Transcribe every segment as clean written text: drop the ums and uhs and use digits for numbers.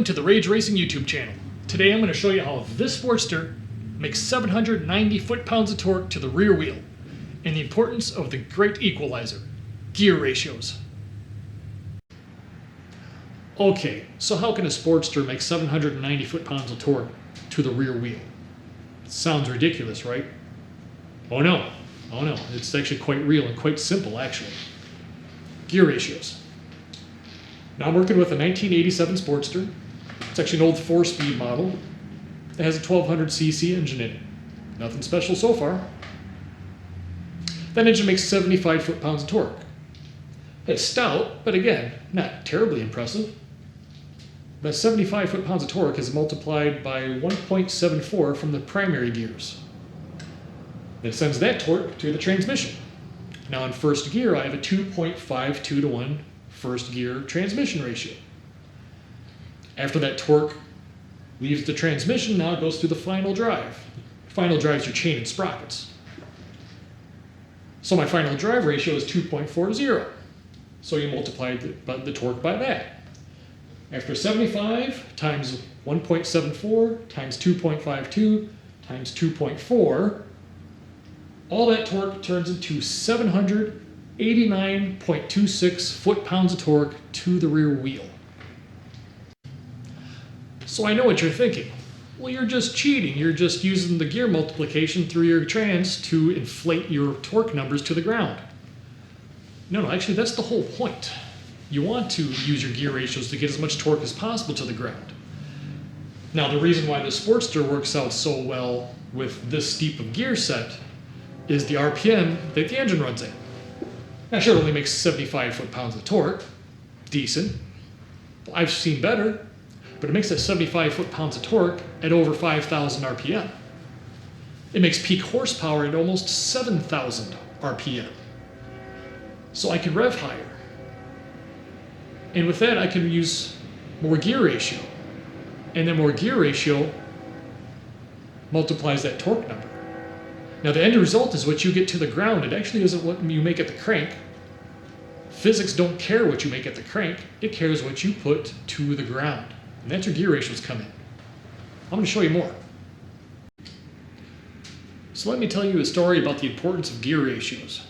to the Rage Racing YouTube channel. Today I'm going to show you how this Sportster makes 790 foot-pounds of torque to the rear wheel and the importance of the great equalizer, gear ratios. Okay, so how can a Sportster make 790 foot-pounds of torque to the rear wheel? It sounds ridiculous, right? Oh no, it's actually quite real and quite simple actually. Gear ratios. Now I'm working with a 1987 Sportster. It's actually an old 4-speed model. It has a 1200cc engine in it. Nothing special so far. That engine makes 75 foot-pounds of torque. It's stout, but again, not terribly impressive. That 75 foot-pounds of torque is multiplied by 1.74 from the primary gears. It sends that torque to the transmission. Now in first gear, I have a 2.52 to 1 first gear transmission ratio. After that torque leaves the transmission, now it goes through the final drive. Final drive is your chain and sprockets. So my final drive ratio is 2.40. So you multiply the torque by that. After 75 times 1.74 times 2.52 times 2.4, all that torque turns into 789.26 foot-pounds of torque to the rear wheel. So I know what you're thinking. Well, you're just cheating. You're just using the gear multiplication through your trans to inflate your torque numbers to the ground. No, actually that's the whole point. You want to use your gear ratios to get as much torque as possible to the ground. Now the reason why the Sportster works out so well with this steep of gear set is the RPM that the engine runs at. Now sure, it only makes 75 foot-pounds of torque. Decent. I've seen better, but it makes that 75 foot-pounds of torque at over 5,000 RPM. It makes peak horsepower at almost 7,000 RPM. So I can rev higher. And with that, I can use more gear ratio. And then more gear ratio multiplies that torque number. Now the end result is what you get to the ground. It actually isn't what you make at the crank. Physics don't care what you make at the crank. It cares what you put to the ground. And that's where gear ratios come in. I'm going to show you more. So let me tell you a story about the importance of gear ratios.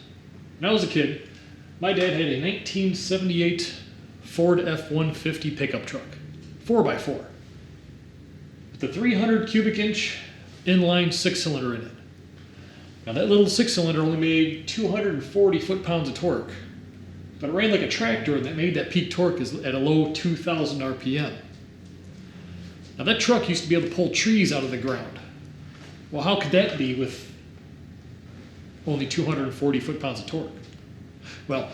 When I was a kid, my dad had a 1978 Ford F-150 pickup truck, 4x4, with a 300 cubic inch inline 6-cylinder in it. Now that little 6-cylinder only made 240 foot-pounds of torque, but it ran like a tractor, and that made that peak torque at a low 2,000 RPM. Now that truck used to be able to pull trees out of the ground. Well, how could that be with only 240 foot-pounds of torque? Well,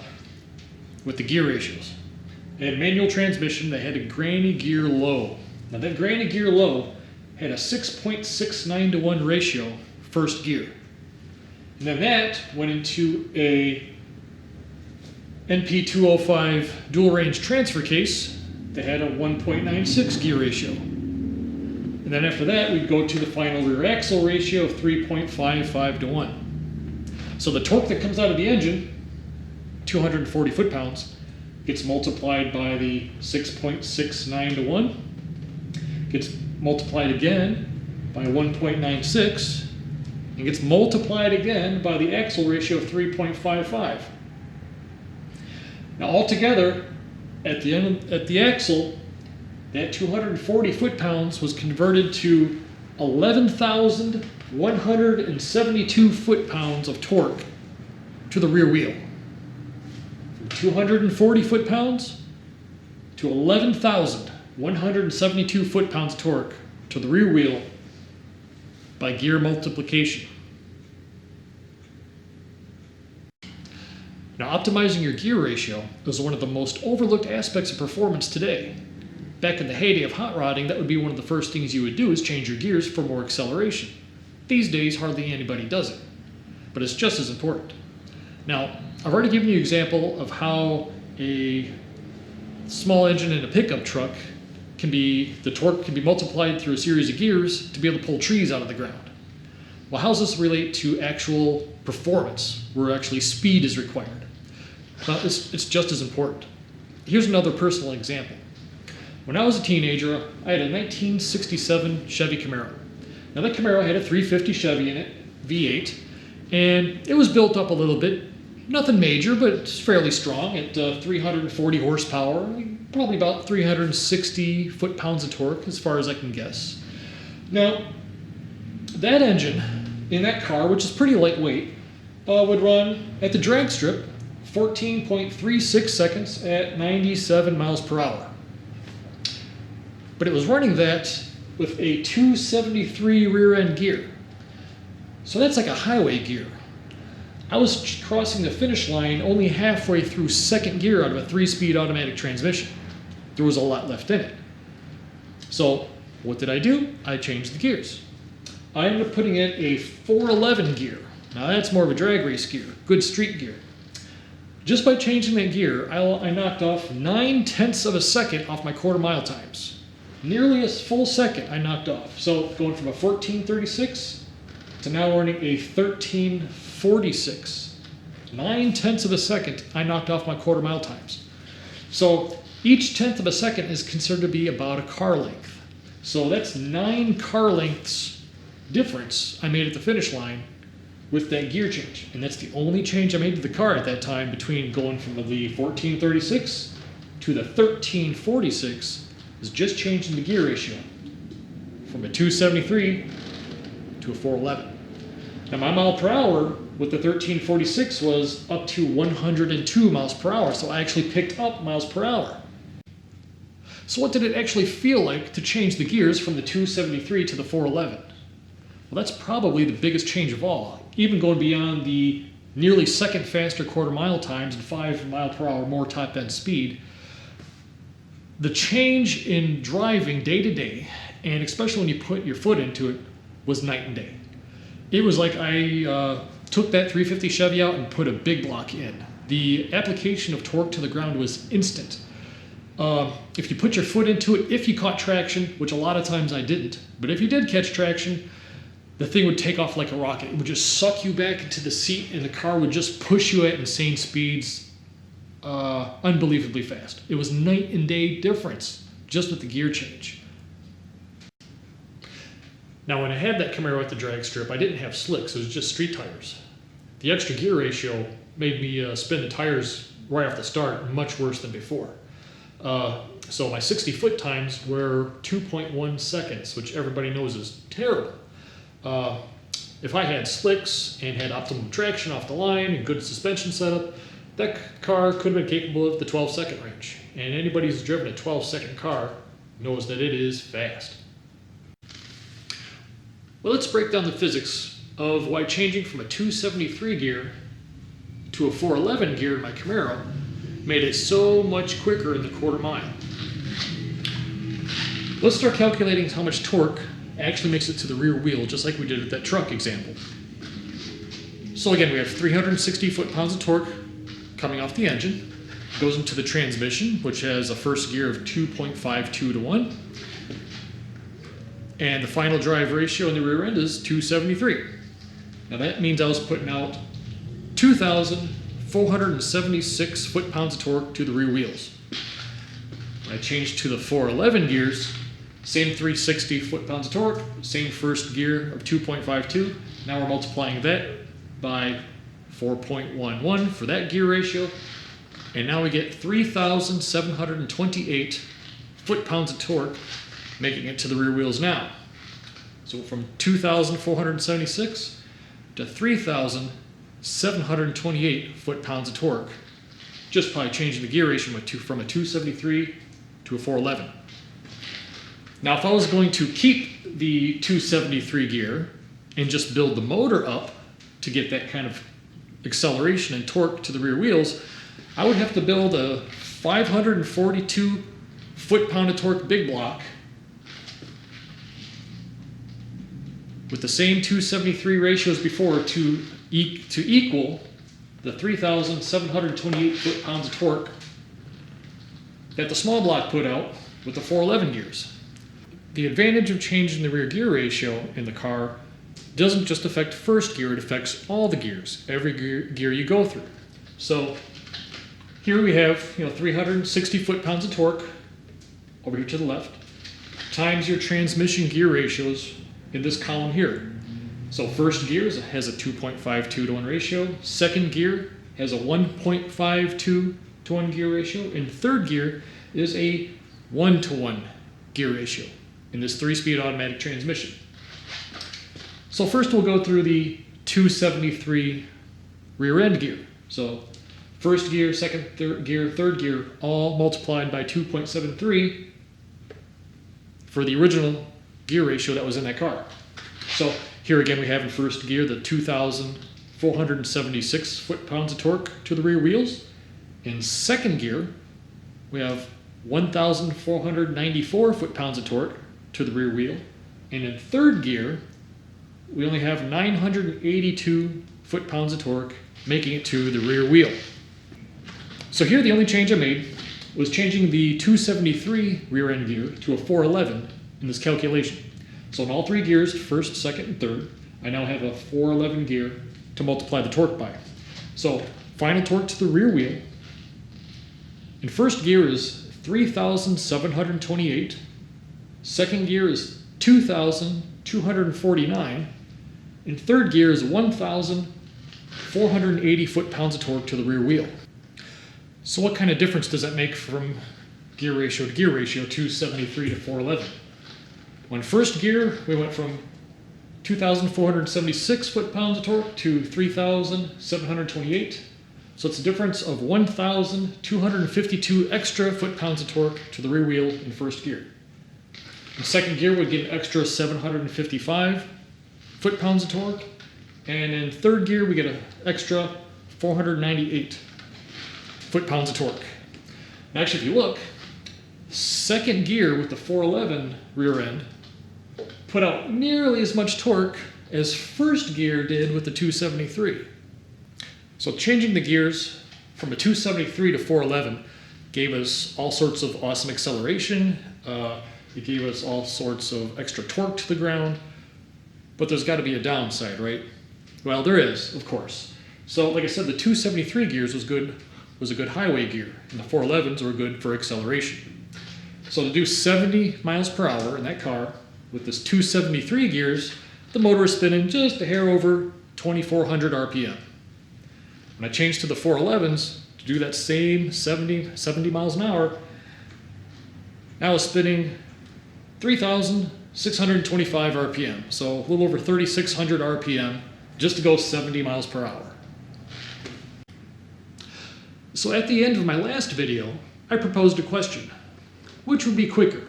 with the gear ratios. They had manual transmission, they had a granny gear low. Now that granny gear low had a 6.69 to 1 ratio first gear. And then that went into a NP205 dual range transfer case that had a 1.96 gear ratio. And then after that, we'd go to the final rear axle ratio of 3.55 to 1. So the torque that comes out of the engine, 240 foot-pounds, gets multiplied by the 6.69 to 1, gets multiplied again by 1.96, and gets multiplied again by the axle ratio of 3.55. Now altogether, at the axle, that 240 foot-pounds was converted to 11,172 foot-pounds of torque to the rear wheel. From 240 foot-pounds to 11,172 foot-pounds of torque to the rear wheel by gear multiplication. Now, optimizing your gear ratio is one of the most overlooked aspects of performance today. Back in the heyday of hot rodding, that would be one of the first things you would do is change your gears for more acceleration. These days, hardly anybody does it, but it's just as important. Now, I've already given you an example of how a small engine in a pickup truck the torque can be multiplied through a series of gears to be able to pull trees out of the ground. Well, how does this relate to actual performance, where actually speed is required? Well, it's just as important. Here's another personal example. When I was a teenager, I had a 1967 Chevy Camaro. Now that Camaro had a 350 Chevy in it, V8, and it was built up a little bit. Nothing major, but it's fairly strong at 340 horsepower, probably about 360 foot-pounds of torque as far as I can guess. Now, that engine in that car, which is pretty lightweight, would run at the drag strip 14.36 seconds at 97 miles per hour. But it was running that with a 273 rear end gear. So that's like a highway gear. I was crossing the finish line only halfway through second gear out of a 3-speed automatic transmission. There was a lot left in it. So what did I do? I changed the gears. I ended up putting in a 411 gear. Now that's more of a drag race gear, good street gear. Just by changing that gear, I knocked off 9/10 of a second off my quarter mile times. Nearly a full second I knocked off. So going from a 1436 to now running a 1346. 9/10 of a second I knocked off my quarter mile times. So each 10th of a second is considered to be about a car length. So that's 9 car lengths difference I made at the finish line with that gear change. And that's the only change I made to the car at that time between going from the 1436 to the 1346 is just changing the gear ratio from a 273 to a 411. Now my mile per hour with the 1346 was up to 102 miles per hour, so I actually picked up miles per hour. So what did it actually feel like to change the gears from the 273 to the 411? Well, that's probably the biggest change of all, even going beyond the nearly second faster quarter mile times and 5 mile per hour more top end speed. The change in driving day to day, and especially when you put your foot into it, was night and day. It was like I took that 350 Chevy out and put a big block in. The application of torque to the ground was instant. If you put your foot into it, if you caught traction, which a lot of times I didn't, but if you did catch traction, the thing would take off like a rocket. It would just suck you back into the seat and the car would just push you at insane speeds, unbelievably fast. It was night and day difference just with the gear change. Now when I had that Camaro at the drag strip, I didn't have slicks, it was just street tires. The extra gear ratio made me spin the tires right off the start much worse than before. So my 60 foot times were 2.1 seconds, which everybody knows is terrible. If I had slicks and had optimum traction off the line and good suspension setup, that car could have been capable of the 12-second range. And anybody who's driven a 12-second car knows that it is fast. Well, let's break down the physics of why changing from a 273 gear to a 411 gear in my Camaro made it so much quicker in the quarter mile. Let's start calculating how much torque actually makes it to the rear wheel, just like we did with that truck example. So again, we have 360 foot-pounds of torque coming off the engine, goes into the transmission, which has a first gear of 2.52 to 1, and the final drive ratio in the rear end is 273. Now that means I was putting out 2,476 foot-pounds of torque to the rear wheels. When I changed to the 411 gears, same 360 foot-pounds of torque, same first gear of 2.52. Now we're multiplying that by 4.11 for that gear ratio, and now we get 3,728 foot-pounds of torque making it to the rear wheels now. So from 2,476 to 3,728 foot-pounds of torque just by changing the gear ratio from a 273 to a 411. Now if I was going to keep the 273 gear and just build the motor up to get that kind of acceleration and torque to the rear wheels, I would have to build a 542 foot-pound of torque big block with the same 273 ratios before to equal the 3,728 foot-pounds of torque that the small block put out with the 411 gears. The advantage of changing the rear gear ratio in the car doesn't just affect first gear, it affects all the gears, every gear you go through. So here we have 360 foot-pounds of torque over here to the left, times your transmission gear ratios in this column here. So first gear has a 2.52 to 1 ratio, second gear has a 1.52 to 1 gear ratio, and third gear is a 1 to 1 gear ratio in this 3-speed automatic transmission. So first we'll go through the 273 rear end gear. So first gear, second third gear, all multiplied by 2.73 for the original gear ratio that was in that car. So here again we have in first gear the 2,476 foot-pounds of torque to the rear wheels. In second gear we have 1,494 foot-pounds of torque to the rear wheel. And in third gear we only have 982 foot-pounds of torque, making it to the rear wheel. So here the only change I made was changing the 273 rear end gear to a 411 in this calculation. So in all three gears, first, second, and third, I now have a 411 gear to multiply the torque by. So final torque to the rear wheel in first gear is 3,728, second gear is 2,249, and third gear is 1,480 foot-pounds of torque to the rear wheel. So what kind of difference does that make from gear ratio to gear ratio, 273 to 411? Well, in first gear, we went from 2,476 foot-pounds of torque to 3,728. So it's a difference of 1,252 extra foot-pounds of torque to the rear wheel in first gear. In second gear, we'd get an extra 755 foot-pounds of torque. And in third gear, we get an extra 498 foot-pounds of torque. And actually, if you look, second gear with the 411 rear end put out nearly as much torque as first gear did with the 273. So changing the gears from a 273 to 411 gave us all sorts of awesome acceleration. It gave us all sorts of extra torque to the ground. But there's got to be a downside, right? Well, there is, of course. So like I said, the 273 gears was a good highway gear, and the 411s were good for acceleration. So to do 70 miles per hour in that car with this 273 gears, the motor is spinning just a hair over 2,400 RPM. When I changed to the 411s to do that same 70 miles an hour, now I was spinning 3,625 RPM, so a little over 3,600 RPM just to go 70 miles per hour. So at the end of my last video, I proposed a question. Which would be quicker?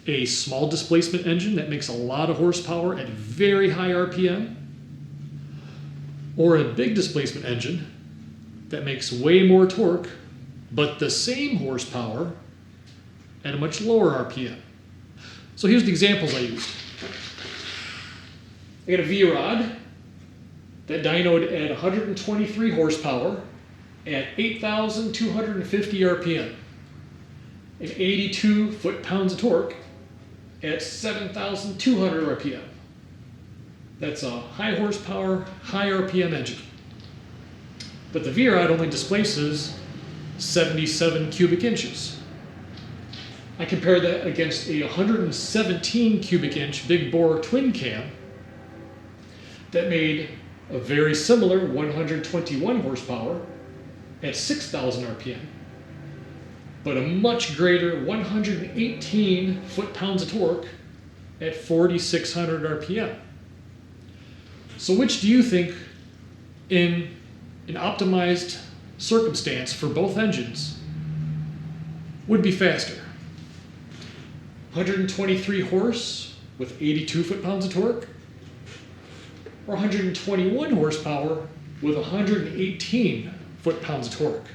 A small displacement engine that makes a lot of horsepower at very high RPM? Or a big displacement engine that makes way more torque, but the same horsepower at a much lower RPM? So here's the examples I used. I got a V-rod that dynoed at 123 horsepower at 8,250 RPM, and 82 foot-pounds of torque at 7,200 RPM. That's a high horsepower, high RPM engine. But the V-rod only displaces 77 cubic inches. I compare that against a 117 cubic inch big bore twin cam that made a very similar 121 horsepower at 6,000 RPM, but a much greater 118 foot-pounds of torque at 4,600 RPM. So which do you think, in an optimized circumstance for both engines, would be faster? 123 horse with 82 foot-pounds of torque, or 121 horsepower with 118 foot-pounds of torque?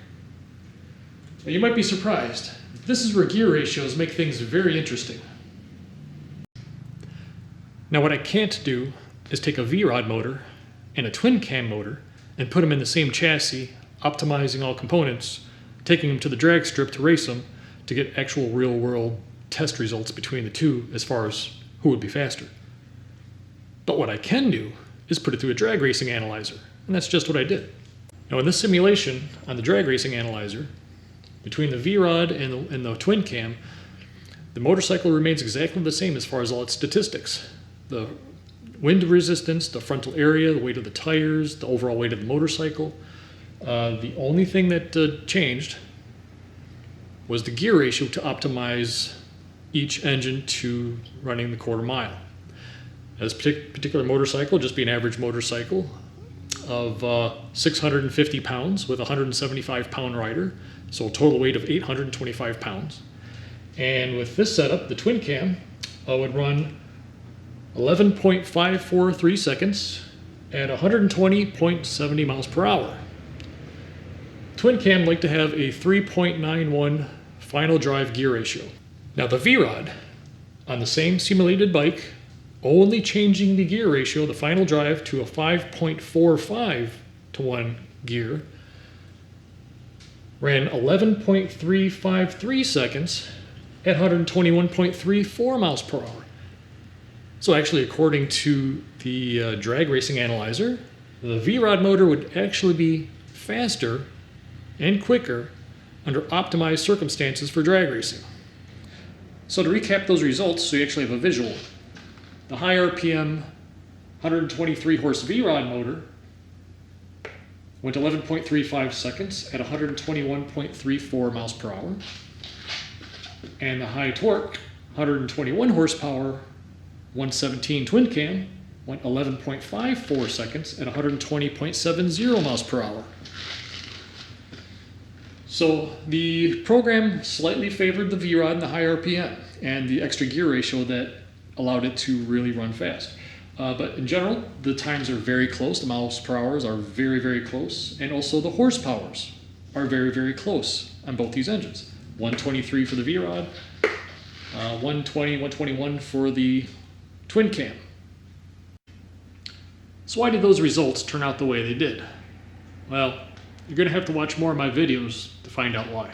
Now you might be surprised. This is where gear ratios make things very interesting. Now what I can't do is take a V-rod motor and a twin cam motor and put them in the same chassis, optimizing all components, taking them to the drag strip to race them to get actual real-world test results between the two as far as who would be faster. But what I can do is put it through a drag racing analyzer, and that's just what I did. Now in this simulation on the drag racing analyzer, between the V-rod and the twin cam, The motorcycle remains exactly the same as far as all its statistics. The wind resistance, the frontal area, the weight of the tires, the overall weight of the motorcycle. The only thing that changed was the gear ratio to optimize each engine to running the quarter mile. This particular motorcycle, just be an average motorcycle of 650 pounds with a 175 pound rider, so a total weight of 825 pounds. And with this setup, the twin cam would run 11.543 seconds at 120.70 miles per hour. Twin cam like to have a 3.91 final drive gear ratio. Now the V-Rod, on the same simulated bike, only changing the gear ratio, the final drive, to a 5.45 to 1 gear, ran 11.353 seconds at 121.34 miles per hour. So actually, according to the drag racing analyzer, the V-Rod motor would actually be faster and quicker under optimized circumstances for drag racing. So to recap those results, so you actually have a visual. The high RPM 123 horse V-Rod motor went 11.35 seconds at 121.34 miles per hour. And the high torque 121 horsepower 117 twin cam went 11.54 seconds at 120.70 miles per hour. So the program slightly favored the V-Rod and the high RPM and the extra gear ratio that allowed it to really run fast. But in general, the times are very close. The miles per hours are very, very close. And also the horsepowers are very, very close on both these engines. 123 for the V-Rod, 120, 121 for the twin cam. So why did those results turn out the way they did? Well, you're going to have to watch more of my videos to find out why.